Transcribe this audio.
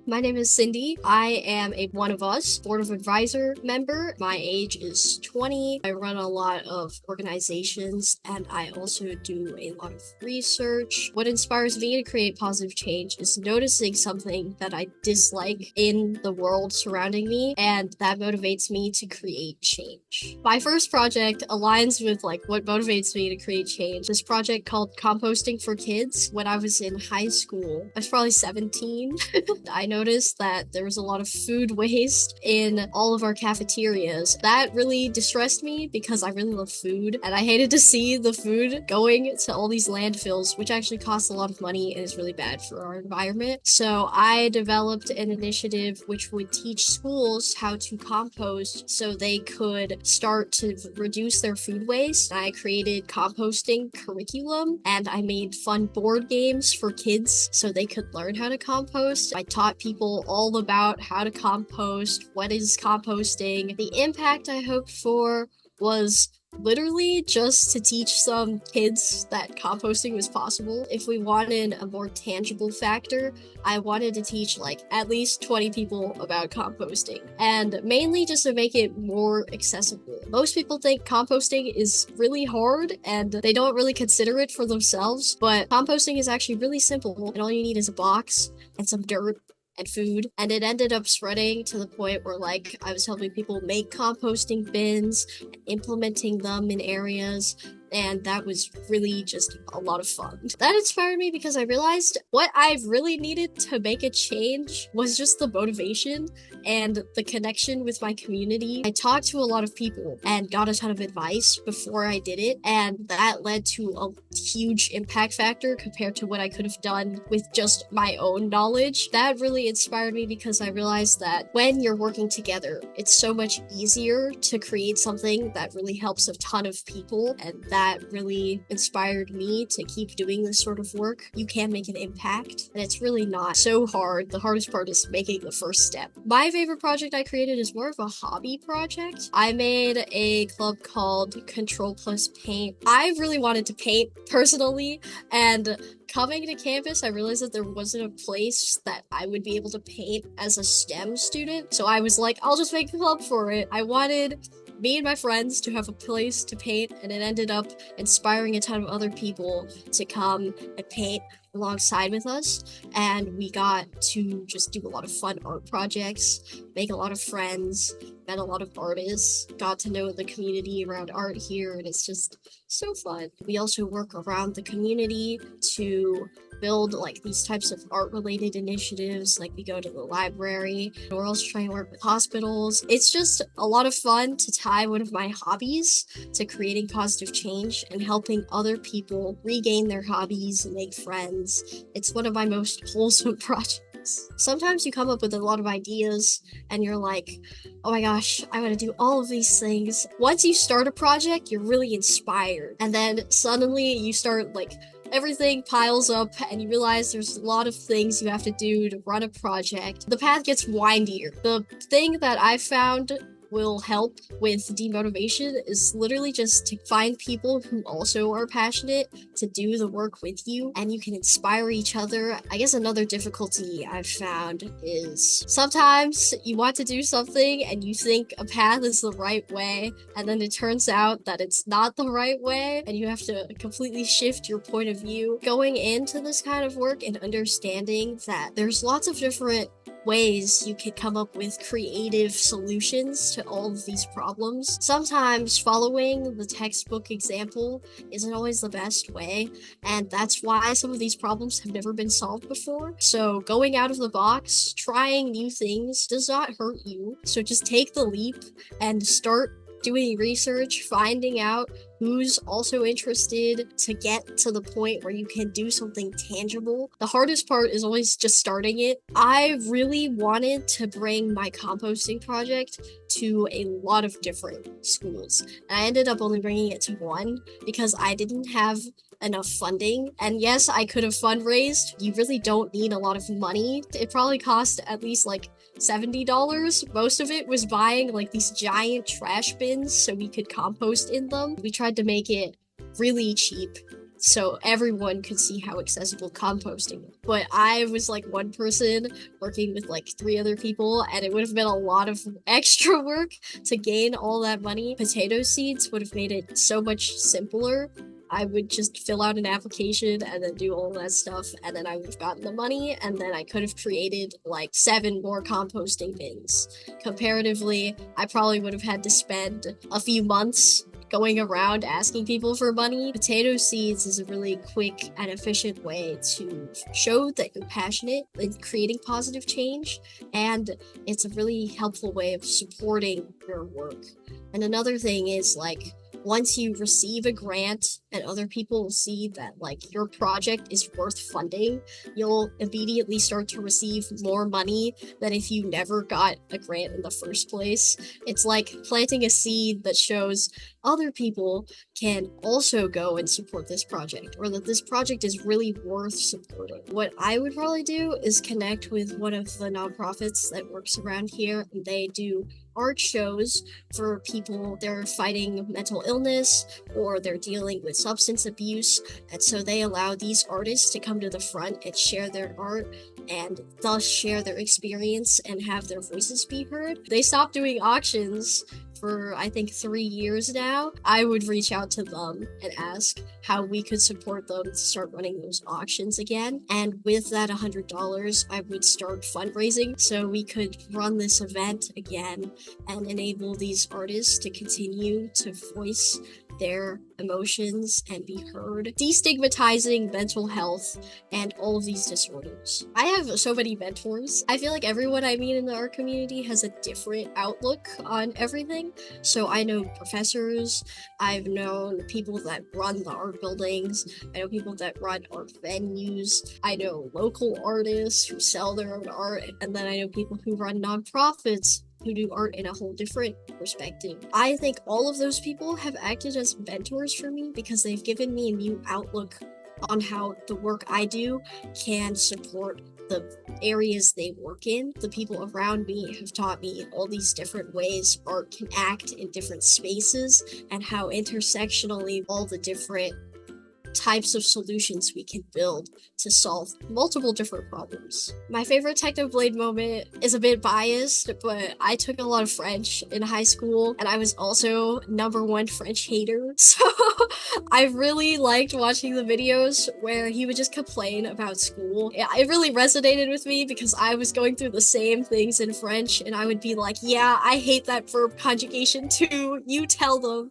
My name is Cindy. I am a One of Us Board of Advisor member. My age is 20. I run a lot of organizations and I also do a lot of research. What inspires me to create positive change is noticing something that I dislike in the world surrounding me, and that motivates me to create change. My first project aligns with what motivates me to create change. This project called Composting for Kids. When I was in high school, I was probably 17. I noticed that there was a lot of food waste in all of our cafeterias. That really distressed me because I really love food and I hated to see the food going to all these landfills, which actually costs a lot of money and is really bad for our environment. So I developed an initiative which would teach schools how to compost so they could start to reduce their food waste. I created composting curriculum and I made fun board games for kids so they could learn how to compost. I taught people all about how to compost, what is composting. The impact I hoped for was literally just to teach some kids that composting was possible. If we wanted a more tangible factor, I wanted to teach at least 20 people about composting, and mainly just to make it more accessible. Most people think composting is really hard and they don't really consider it for themselves, but composting is actually really simple, and all you need is a box and some dirt and food, and it ended up spreading to the point where I was helping people make composting bins and implementing them in areas, and that was really just a lot of fun. That inspired me because I realized what I really needed to make a change was just the motivation and the connection with my community. I talked to a lot of people and got a ton of advice before I did it, and that led to a huge impact factor compared to what I could have done with just my own knowledge. That really inspired me because I realized that when you're working together, it's so much easier to create something that really helps a ton of people, and that really inspired me to keep doing this sort of work. You can make an impact, and it's really not so hard. The hardest part is making the first step. My favorite project I created is more of a hobby project. I made a club called Control Plus Paint. I really wanted to paint personally, and coming to campus, I realized that there wasn't a place that I would be able to paint as a STEM student. So I was like, I'll just make a club for it. I wanted me and my friends to have a place to paint, and it ended up inspiring a ton of other people to come and paint alongside with us, and we got to just do a lot of fun art projects, make a lot of friends, met a lot of artists, got to know the community around art here, and it's just so fun. We also work around the community to build these types of art related initiatives. We go to the library, and we're also trying to work with hospitals. It's just a lot of fun to tie one of my hobbies to creating positive change and helping other people regain their hobbies and make friends. It's one of my most wholesome projects. Sometimes you come up with a lot of ideas and you're like, oh my gosh, I want to do all of these things. Once you start a project, you're really inspired, and then suddenly you start everything piles up and you realize there's a lot of things you have to do to run a project. The path gets windier. The thing that I found will help with demotivation is literally just to find people who also are passionate to do the work with you, and you can inspire each other. I guess another difficulty I've found is sometimes you want to do something and you think a path is the right way, and then it turns out that it's not the right way, and you have to completely shift your point of view. Going into this kind of work and understanding that there's lots of different ways you could come up with creative solutions to all of these problems. Sometimes following the textbook example isn't always the best way, and that's why some of these problems have never been solved before. So going out of the box, trying new things does not hurt you. So just take the leap and start doing research, finding out who's also interested to get to the point where you can do something tangible. The hardest part is always just starting it. I really wanted to bring my composting project to a lot of different schools, and I ended up only bringing it to one because I didn't have enough funding. And yes, I could have fundraised. You really don't need a lot of money. It probably cost at least $70. Most of it was buying these giant trash bins so we could compost in them. We tried to make it really cheap so everyone could see how accessible composting is. But I was like one person working with like 3 other people, and it would have been a lot of extra work to gain all that money. Potato seeds would have made it so much simpler. I would just fill out an application and then do all that stuff, and then I would have gotten the money, and then I could have created like 7 more composting bins. Comparatively, I probably would have had to spend a few months going around asking people for money. Potato seeds is a really quick and efficient way to show that you're passionate in creating positive change, and it's a really helpful way of supporting your work. And another thing is like, once you receive a grant and other people see that like your project is worth funding, you'll immediately start to receive more money than if you never got a grant in the first place. It's like planting a seed that shows other people can also go and support this project, or that this project is really worth supporting. What I would probably do is connect with one of the nonprofits that works around here. They do art shows for people that are fighting mental illness or they're dealing with substance abuse, and so they allow these artists to come to the front and share their art and thus share their experience and have their voices be heard. They stopped doing auctions for I think 3 years now. I would reach out to them and ask how we could support them to start running those auctions again. And with that $100, I would start fundraising so we could run this event again and enable these artists to continue to voice their emotions and be heard, destigmatizing mental health and all of these disorders. I have so many mentors. I feel like everyone I meet in the art community has a different outlook on everything. So I know professors, I've known people that run the art buildings, I know people that run art venues, I know local artists who sell their own art, and then I know people who run nonprofits who do art in a whole different perspective. I think all of those people have acted as mentors for me because they've given me a new outlook on how the work I do can support the areas they work in. The people around me have taught me all these different ways art can act in different spaces and how intersectionally all the different types of solutions we can build to solve multiple different problems. My favorite Technoblade moment is a bit biased, but I took a lot of French in high school, and I was also #1 French hater. So I really liked watching the videos where he would just complain about school. It really resonated with me because I was going through the same things in French, and I would be like, yeah, I hate that verb conjugation too. You tell them.